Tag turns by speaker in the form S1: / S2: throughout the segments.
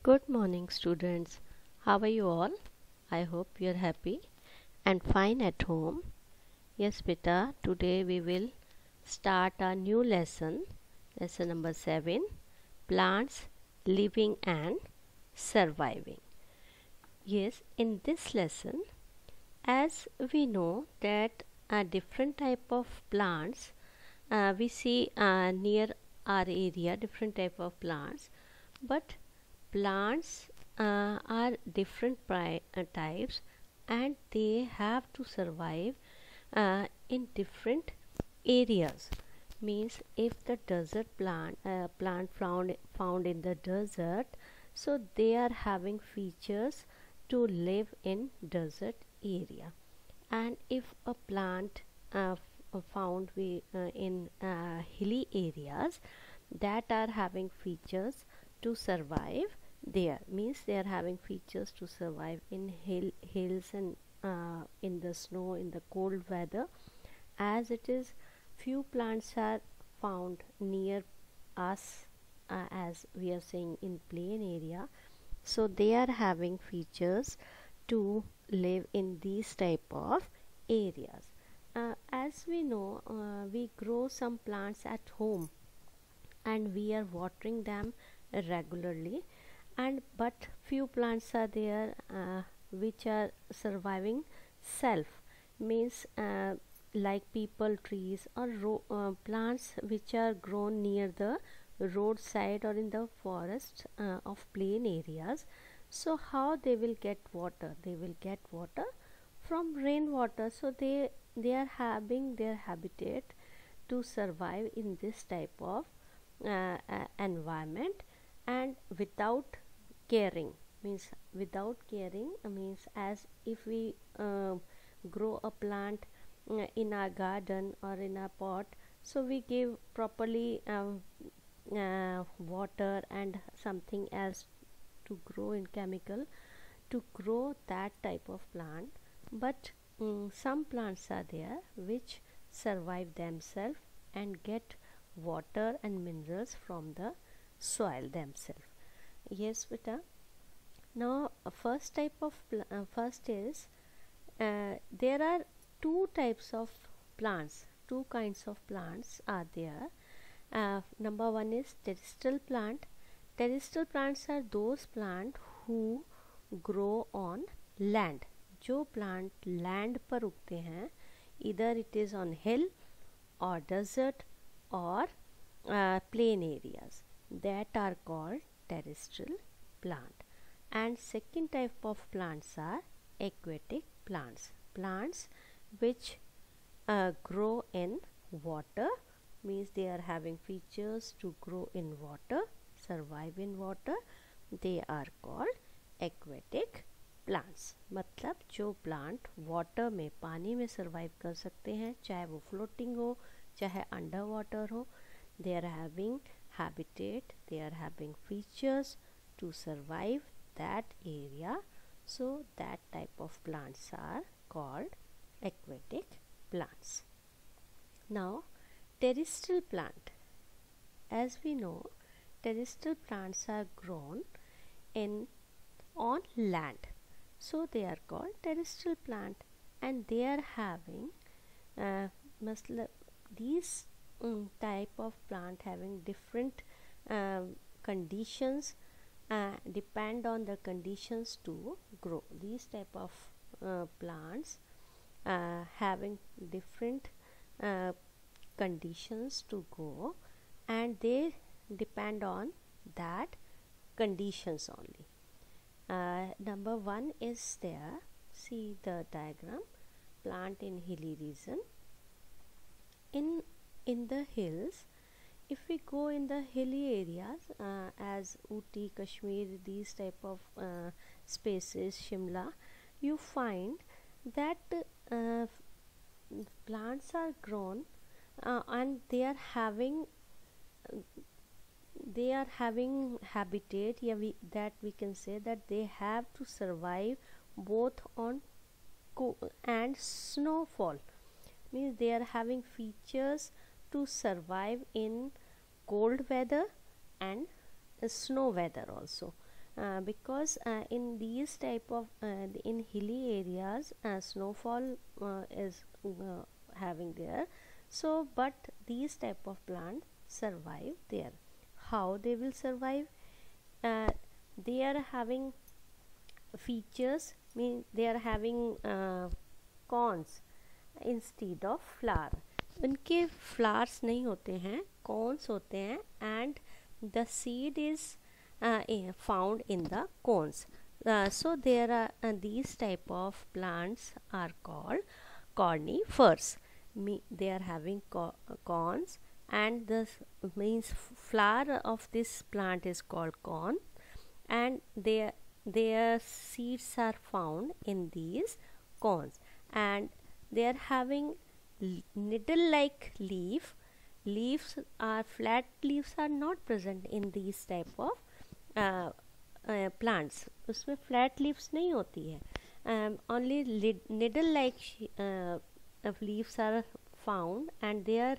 S1: Good morning, students. How are you all? I hope you're happy and fine at home. Yes, beta, today we will start a new lesson number 7, plants living and surviving. Yes, in this lesson, as we know that a different type of plants we see near our area, different type of plants, but plants are different types, and they have to survive in different areas. Means if the desert plant found in the desert, so they are having features to live in desert area. And if a plant found in hilly areas, that are having features to survive there, means they are having features to survive in hills and in the snow, in the cold weather. As it is, few plants are found near us, as we are saying in plain area, so they are having features to live in these type of areas. As we know, we grow some plants at home and we are watering them regularly, and but few plants are there which are surviving self, means like people trees or plants which are grown near the roadside or in the forest of plain areas. So how they will get water? They will get water from rainwater, so they are having their habitat to survive in this type of environment. And without caring, means as if we grow a plant in our garden or in a pot, so we give properly water and something else to grow in chemical to grow that type of plant. But some plants are there which survive themselves and get water and minerals from the soil themselves. Yes, beta. Now first type of first is there are two types of plants, two kinds of plants are there. Number one is terrestrial plant. Terrestrial plants are those plants who grow on land. जो plant land पर उगते हैं, either it is on hill or desert or plain areas, that are called terrestrial plant. And second type of plants are aquatic plants, plants which grow in water, means they are having features to grow in water, survive in water. They are called aquatic plants. मतलब जो plant water में, पानी में survive कर सकते हैं, चाहे वो फ्लोटिंग हो चाहे अंडर वाटर हो. They are having habitat, they are having features to survive that area. So that type of plants are called aquatic plants. Now terrestrial plant, as we know, terrestrial plants are grown on land, so they are called terrestrial plant, and they are having these type of plant having different conditions, depend on the conditions to grow. These type of plants having different conditions to grow, and they depend on that conditions only. Number one is there, see the diagram, plant in hilly region. In the hills, if we go in the hilly areas as Ooty, Kashmir, these type of spaces, Shimla, you find that plants are grown and they are having habitat. That we can say that they have to survive both on and snowfall, means they are having features to survive in cold weather and snow weather also. because in these type of in hilly areas snowfall is having there. So but these type of plants survive there. How they will survive? uh, they are having features, mean they are having cons instead of flower. उनके flowers नहीं होते हैं, cons होते हैं. And the seed is found in the cons. So there are these type of plants are called cornifers. They are having corns, and the means flower of this plant is called corn, and their seeds are found in these corns, and they are having needle like leaves are flat. Leaves are not present in these type of plants. उसमें flat leaves नहीं होती है. Only needle like leaves are found, and they are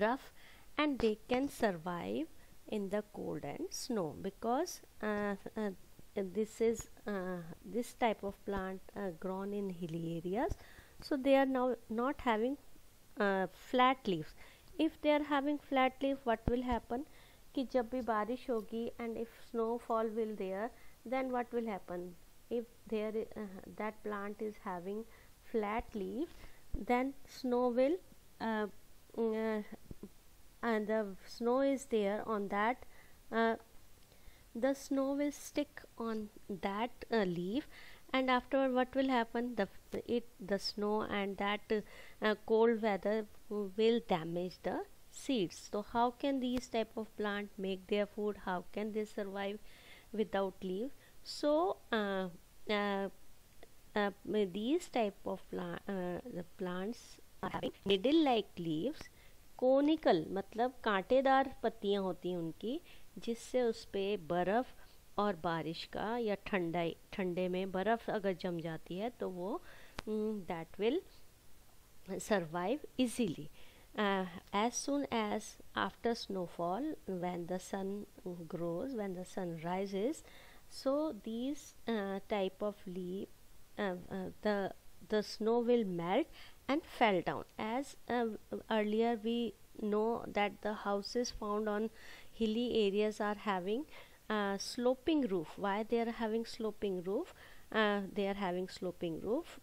S1: rough, and they can survive in the cold and snow, because this type of plant grown in hilly areas. So they are now not having flat leaves. If they are having flat leaf, what will happen कि जब भी बारिश होगी and if snowfall will there, then what will happen? If there that plant is having flat leaf, then snow will and the snow is there on that, the snow will stick on that leaf, and afterward what will happen? The snow and that cold weather will damage the seeds. So how can these type of plant make their food? How can they survive without leaf? So these type of the plants are having needle like leaves. Conical मतलब कांटेदार पत्तियां होती हैं उनकी, जिससे उस पर बर्फ़ और बारिश का या ठंडे में बर्फ़ अगर जम जाती है तो वो that will survive easily. As soon as after snowfall, when the sun grows, when the sun rises, so these type of leaf, the snow will melt and fell down. As earlier we know that the houses found on hilly areas are having sloping roof. Why they are having sloping roof? They are having sloping roof.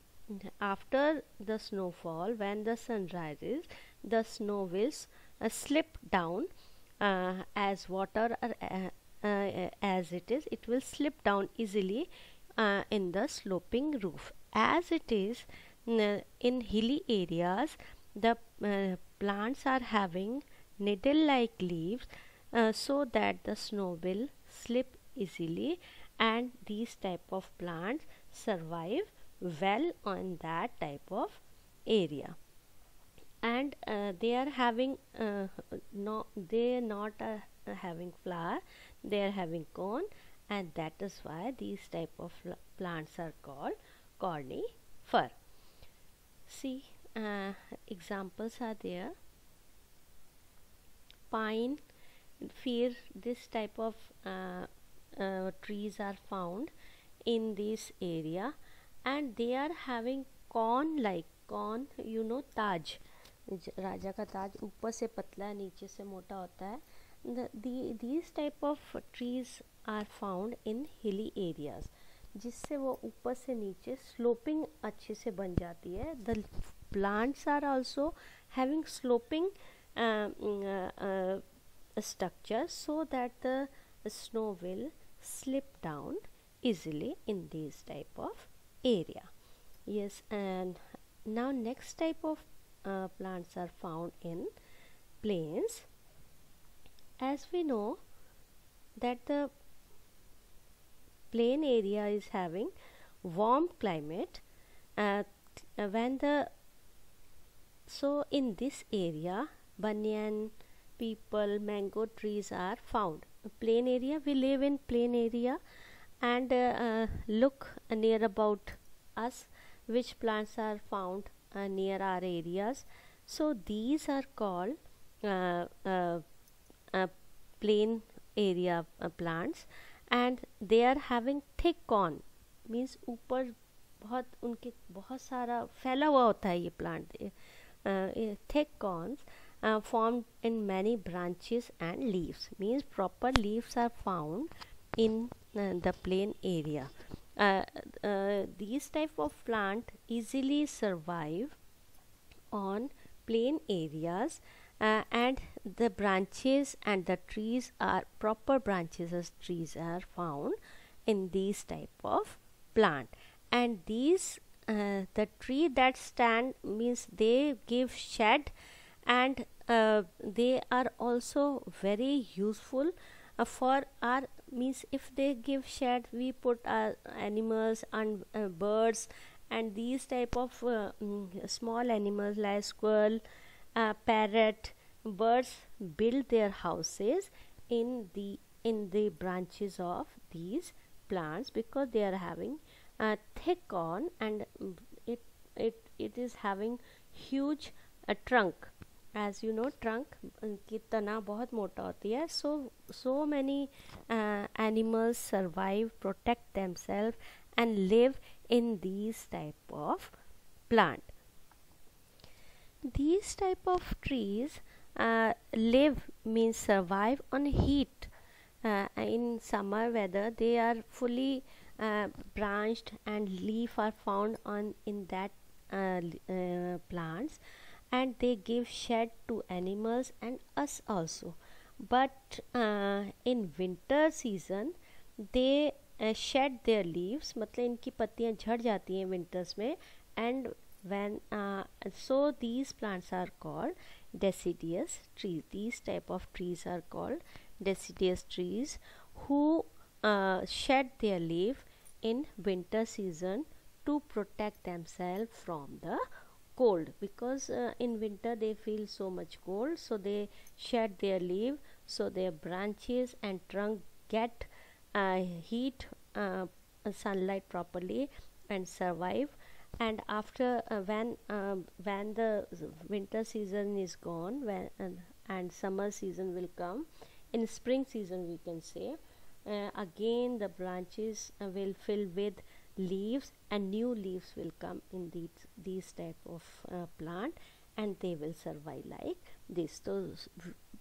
S1: After the snowfall, when the sun rises, the snow will slip down as water as it will slip down easily in the sloping roof. As it is in hilly areas, the plants are having needle like leaves, so that the snow will slip easily, and these type of plants survive well on that type of area. And they are having they are not having flower, they are having cone, and that is why these type of plants are called cornifer. See, examples are there. Pine, fir, this type of trees are found in this area, and they are having corn like corn, you know, ताज, राजा का ताज ऊपर से पतला नीचे से मोटा होता है. These type of trees are found in hilly areas, जिससे वो ऊपर से नीचे sloping अच्छे से बन जाती है. The plants are also having sloping structure, so that the snow will slip down easily in this type of area. Yes, and now next type of plants are found in plains. As we know that the plain area is having warm climate, so in this area banyan, people, mango trees are found. Plain area, we live in plain area, and look near about us which plants are found near our areas. So these are called plain area plants, and they are having thick corn, means ऊपर बहुत उनके बहुत सारा फैला हुआ होता है ये plant. Thick corns formed in many branches and leaves, means proper leaves are found in the plain area. These type of plant easily survive on plain areas, and the branches and the trees are proper branches as trees are found in these type of plant. And these the tree that stand, means they give shade, and they are also very useful for our, means if they give shade, we put our animals and birds and these type of small animals like squirrel, parrot, birds build their houses in the branches of these plants, because they are having thick corn, and it is having huge trunk. As you know, trunk की तना बहुत मोटा होती है. So many animals survive, protect themselves and live in these type of plant. These type of trees live, means survive on heat. In summer weather they are fully branched, and leaf are found on in that plants, and they give shade to animals and us also. But in winter season they shed their leaves, मतलब इनकी पत्तियाँ झड़ जाती हैं winters में. And when so these plants are called deciduous trees. These type of trees are called deciduous trees, who shed their leaf in winter season to protect themselves from the cold, because in winter they feel so much cold, so they shed their leaf, so their branches and trunk get heat, sunlight properly, and survive. And after when the winter season is gone, and summer season will come, in spring season we can say, again the branches will fill with leaves, and new leaves will come in these type of plant, and they will survive like this. Those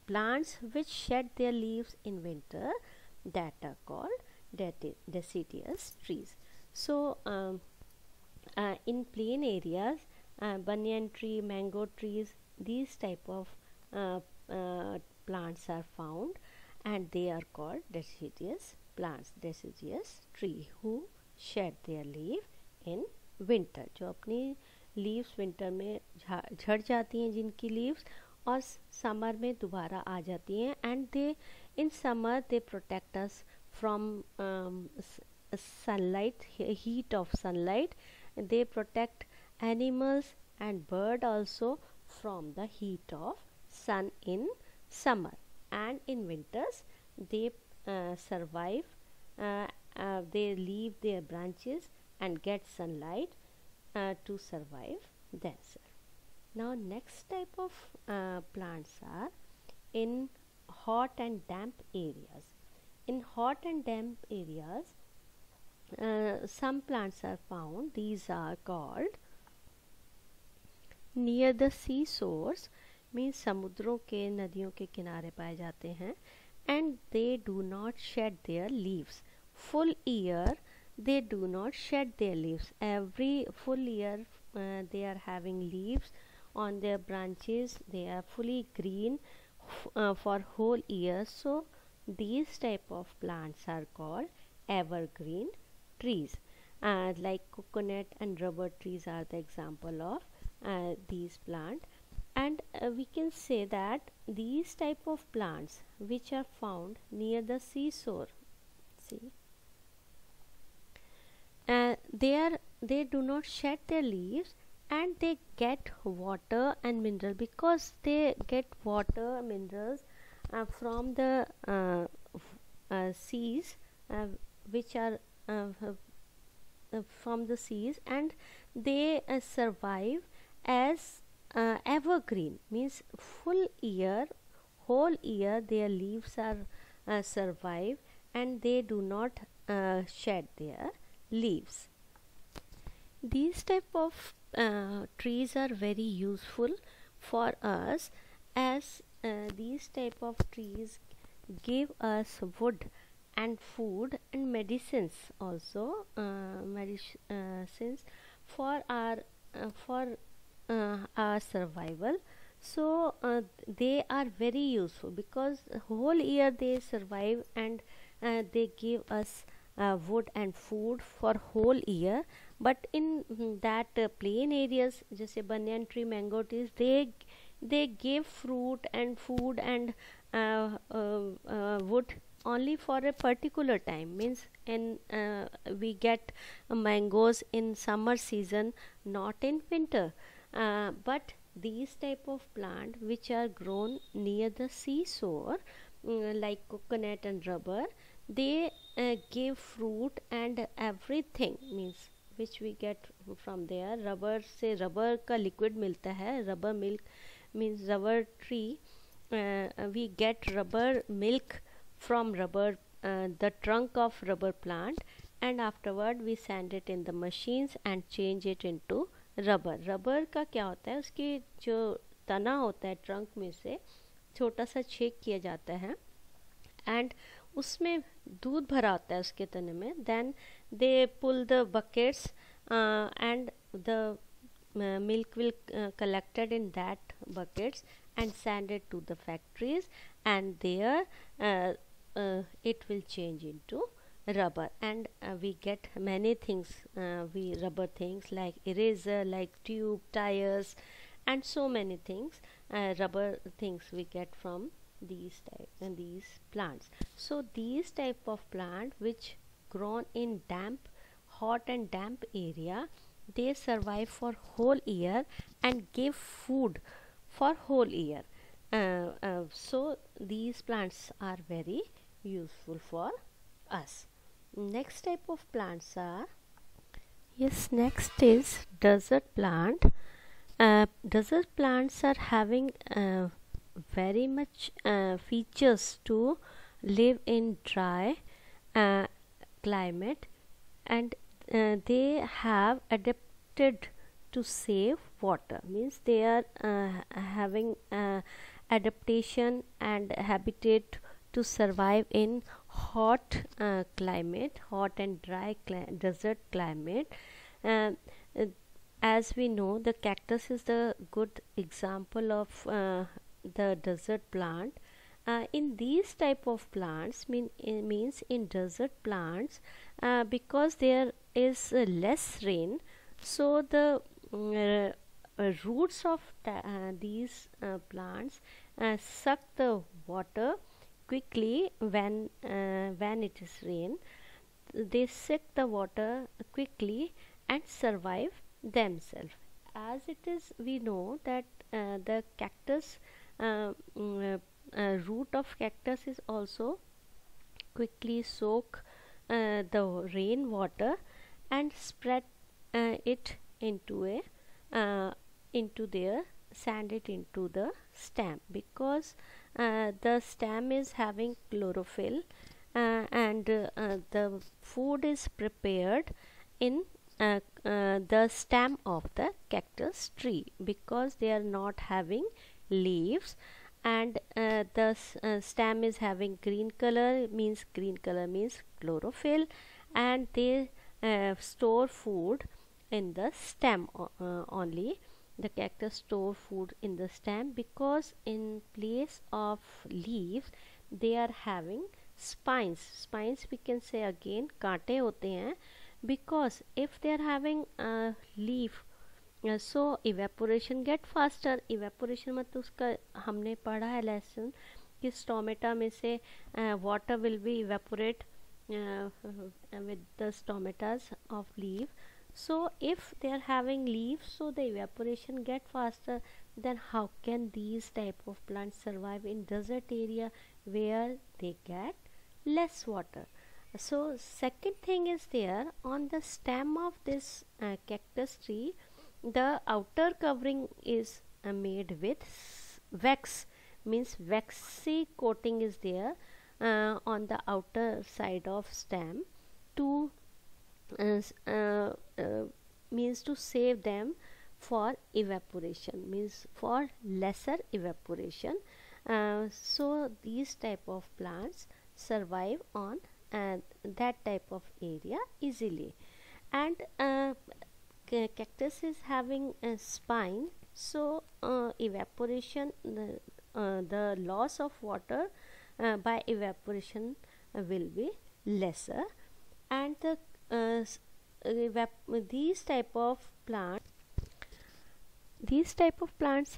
S1: plants which shed their leaves in winter, that are called deciduous trees. So in plain areas, banyan tree, mango trees, these type of plants are found, and they are called deciduous plants, deciduous tree, who shed their leaf in winter. जो अपनी leaves winter में झड़ जाती हैं, जिनकी leaves, और summer में दोबारा आ जाती हैं. And they in summer they protect us from sunlight, heat of sunlight. They protect animals and bird also from the heat of sun in summer. And in winters they survive, they leave their branches and get sunlight to survive themselves. Now next type of plants are in hot and damp areas. In hot and damp areas, some plants are found. These are called near the sea shores, means समुद्रों के, नदियों के किनारे पाए जाते हैं. And they do not shed their leaves. Full year they do not shed their leaves. Every full year they are having leaves on their branches. They are fully green for whole year. So these type of plants are called evergreen trees. Like coconut and rubber trees are the example of these plants. And we can say that these type of plants which are found near the seashore, see, they do not shed their leaves, and they get water and mineral, because they get water minerals from the seas, which are from the seas, and they survive as evergreen, means full year, whole year their leaves are survive, and they do not shed their leaves. These type of trees are very useful for us, as these type of trees give us wood and food and medicines also, medicines for our survival. So they are very useful because whole year they survive, and they give us wood and food for whole year. But in that plain areas, जैसे banyan tree, mango trees, they give fruit and food and wood only for a particular time. Means in we get mangoes in summer season, not in winter. But these type of plant which are grown near the seashore, like coconut and rubber, they give fruit and everything, means which we get from there. Rubber से rubber का liquid मिलता है, rubber milk means rubber tree. We get rubber milk from rubber, the trunk of rubber plant, and afterward we send it in the machines and change it into rubber. Rubber का क्या होता है, उसकी जो तना होता है ट्रंक में से छोटा सा छेद किया जाता है, एंड उसमें दूध भरा होता है उसके तने में. Then they pull the buckets and the milk will collected in that buckets and send it to the factories, and there it will change into rubber, and we get many things, we rubber things like eraser, like tube, tires, and so many things, rubber things we get from these type and these plants. So these type of plant which grown in damp, hot and damp area, they survive for whole year and give food for whole year. So these plants are very useful for us. Next type of plants are, yes, next is desert plant. Desert plants are having very much features to live in dry climate, and they have adapted to save water. Means they are having adaptation and habitat to survive in hot climate, hot and dry desert climate. As we know, the cactus is the good example of the desert plant. In these type of plants, means in desert plants, because there is less rain, so the roots of these plants suck the water quickly when it is rain. They suck the water quickly and survive themselves. As it is, we know that the cactus root of cactus is also quickly soak the rain water and spread it into into their, sand it into the stem, because the stem is having chlorophyll, and the food is prepared in the stem of the cactus tree, because they are not having leaves, and the stem is having green color, means chlorophyll, and they store food in the stem only. The cactus store food in the stem, because in place of leaves they are having spines we can say again, कांटे होते हैं, because if they are having leaf, so evaporation get faster. evaporation मतलब उसका हमने पढ़ा है lesson कि stomata में से water will be evaporate with the stomatas of leaf. So if they are having leaves, so the evaporation get faster. Then how can these type of plants survive in desert area where they get less water? So second thing is there, on the stem of this cactus tree, the outer covering is made with wax, means waxy coating is there. on the outer side of stem to means to save them for evaporation, means for lesser evaporation. So these type of plants survive on that type of area easily. And cactus is having a spine, so evaporation, the loss of water by evaporation will be lesser. And these type of plants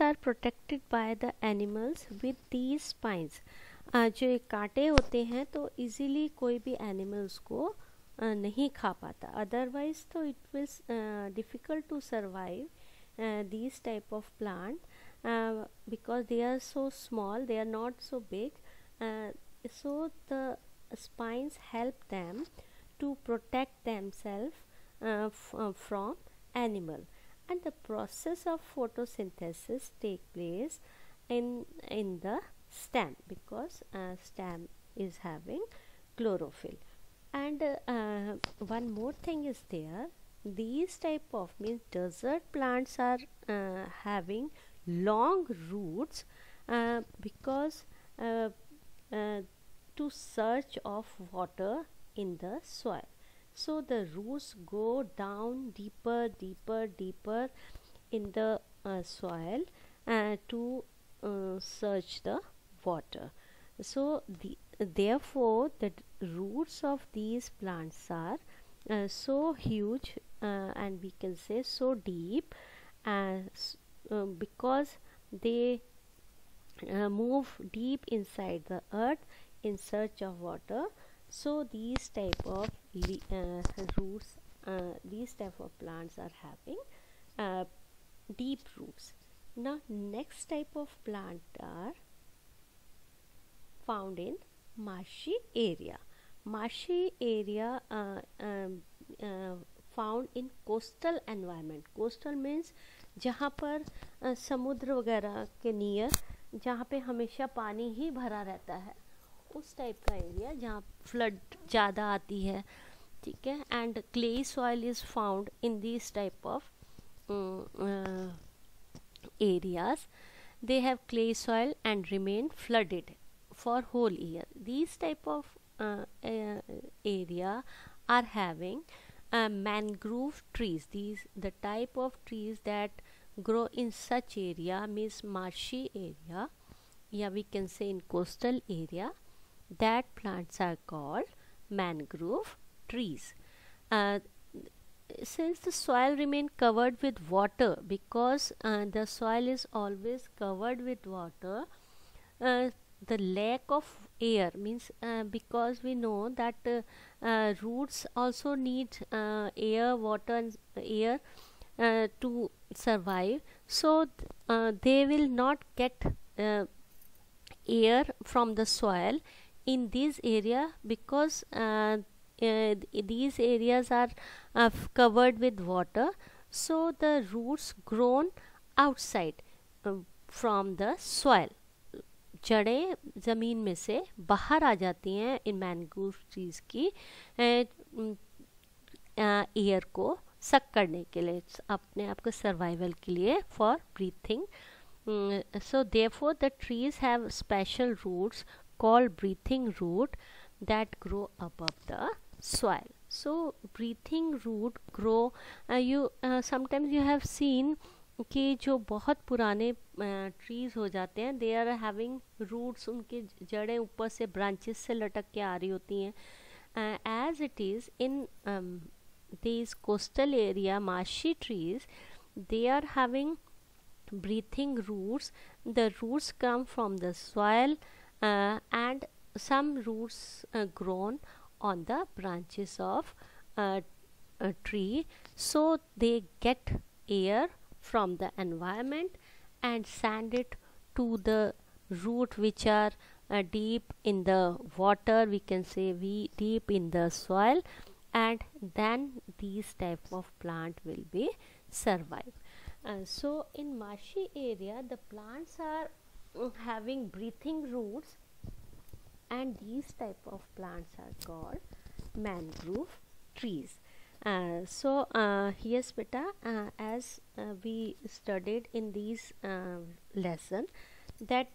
S1: are protected by the animals with these spines. जो ये कांटे होते हैं तो easily कोई भी animal उसको नहीं खा पाता, अदरवाइज तो it will difficult to survive these type of plant because they are so small, they are not so big, so the spines help them to protect themselves from animal. And the process of photosynthesis take place in the stem, because stem is having chlorophyll. And one more thing is there, these type of means desert plants are having long roots because to search of water in the soil. So the roots go down deeper in the soil to search the water. So therefore the roots of these plants are so huge and we can say so deep, because they move deep inside the earth in search of water. So these type of roots, these type of plants are having deep roots. Now next type of plant are found in marshy area. Marshy area found in coastal environment. Coastal means जहाँ पर समुद्र वगैरह के near, जहाँ पे हमेशा पानी ही भरा रहता है, उस टाइप का एरिया जहाँ फ्लड ज़्यादा आती है, ठीक है. And clay soil is found in this type of areas. They have clay soil and remain flooded for whole year. These type of area are having mangrove trees. These the type of trees that grow in such area means marshy area, yeah, we can say in coastal area. That plants are called mangrove trees. Since the soil remain covered with water, because the soil is always covered with water, the lack of air means because we know that roots also need air, water and air to survive. So they will not get air from the soil in this area, because these areas are covered with water. So the roots grown outside from the soil. जड़ें ज़मीन में से बाहर आ जाती हैं इन mangrove trees की air को सक करने के लिए, अपने आप के सर्वाइवल के लिए, for breathing. So therefore the trees have special roots called breathing root that grow above the soil. So breathing root grow, sometimes you have seen कि जो बहुत पुराने ट्रीज़ हो जाते हैं, दे आर हैविंग रूट्स, उनके जड़ें ऊपर से ब्रांचेस से लटक के आ रही होती हैं. As it is in these coastal area marshy trees, they are having breathing roots. The roots come from the soil and some roots grown on the branches of a tree, so they get air from the environment and send it to the root which are deep in the water, we can say deep in the soil, and then these type of plant will be survive. So in marshy area the plants are having breathing roots and these type of plants are called mangrove trees. Yes beta, as we studied in these lesson that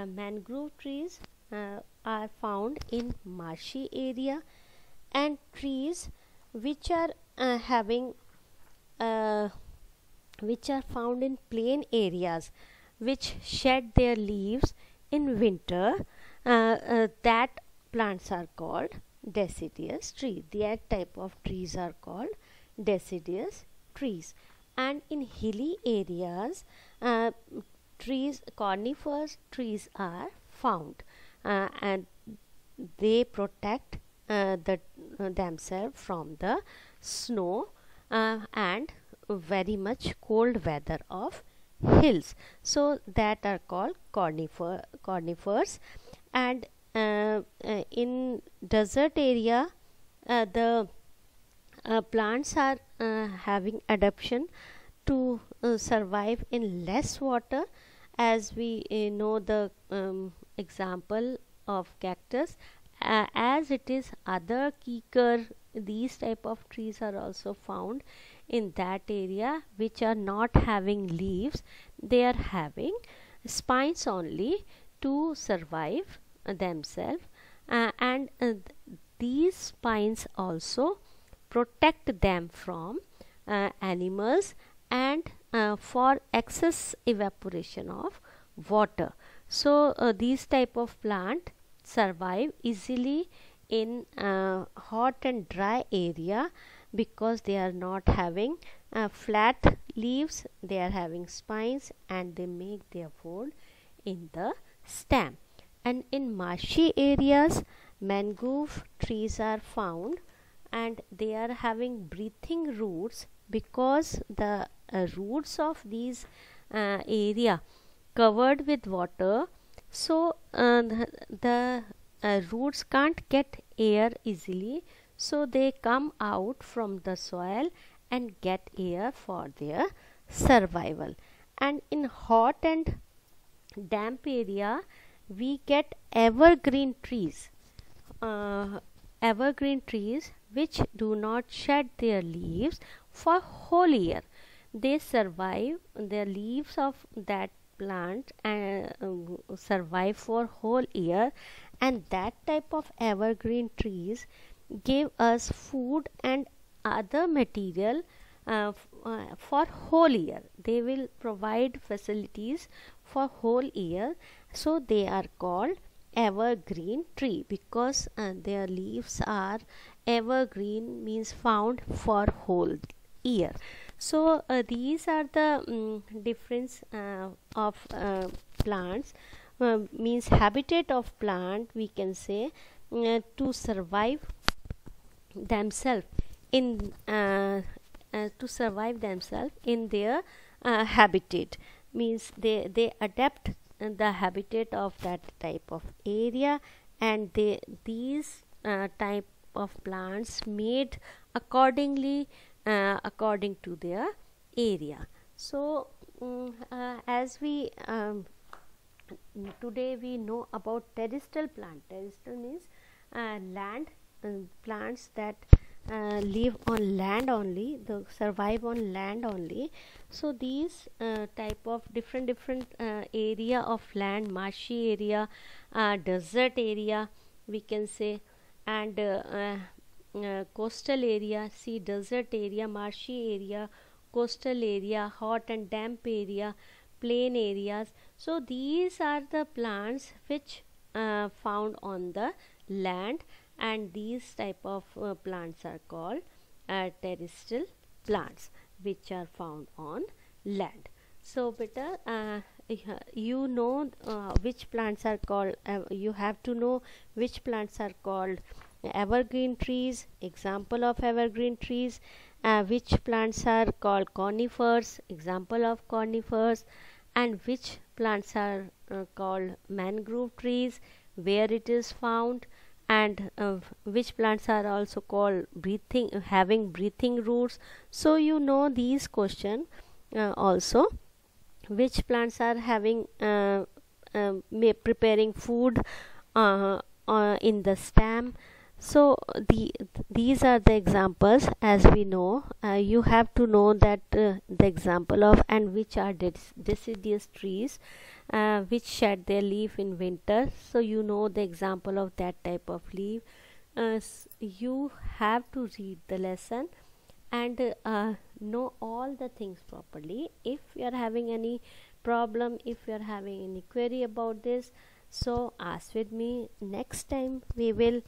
S1: mangrove trees are found in marshy area, and trees which are having which are found in plain areas which shed their leaves in winter, that plants are called deciduous tree. That type of trees are called deciduous trees. And in hilly areas, coniferous trees are found, and they protect themselves from the snow and very much cold weather of hills. So that are called conifers. And in desert area, the plants are having adaptation to survive in less water, as we know the example of cactus, as it is other kikar. These type of trees are also found in that area which are not having leaves. They are having spines only to survive themselves, and these spines also protect them from animals and for excess evaporation of water. So these type of plant survive easily in hot and dry area, because they are not having flat leaves, they are having spines, and they make their food in the stem. And in marshy areas, mangrove trees are found, and they are having breathing roots, because the roots of these area covered with water. So the roots can't get air easily, so they come out from the soil and get air for their survival. And in hot and damp area, we get evergreen trees, which do not shed their leaves for whole year. They survive, the leaves of that plant survive for whole year, and that type of evergreen trees give us food and other material for whole year. They will provide facilities for whole year, so they are called evergreen tree, because their leaves are evergreen, means found for whole year. So these are the difference of plants, means habitat of plant, we can say, to survive themselves in their habitat, means they adapt the habitat of that type of area, and these type of plants made accordingly according to their area. So as we today we know about terrestrial plant. Terrestrial means land plants that live on land only, they survive on land only. So these type of different area of land, marshy area, desert area, we can say, and coastal area, sea, desert area, marshy area, coastal area, hot and damp area, plain areas. So these are the plants which found on the land, and these type of plants are called terrestrial plants, which are found on land. So beta, you know which plants are called, you have to know which plants are called evergreen trees, example of evergreen trees, which plants are called conifers, example of conifers, and which plants are called mangrove trees, where it is found, and which plants are also called having breathing roots. So you know these question also, which plants are having preparing food in the stem. So these are the examples. As we know, you have to know that the example of and which are deciduous trees which shed their leaf in winter. So you know the example of that type of leaf. You have to read the lesson and know all the things properly. If you are having any problem, if you are having any query about this, so ask with me. Next time we will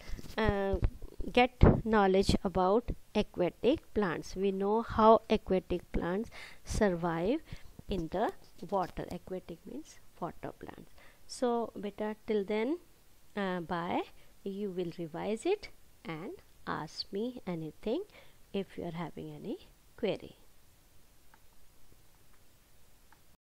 S1: get knowledge about aquatic plants. We know how aquatic plants survive in the water. Aquatic means water plants. So beta, till then, bye. You will revise it and ask me anything if you are having any query.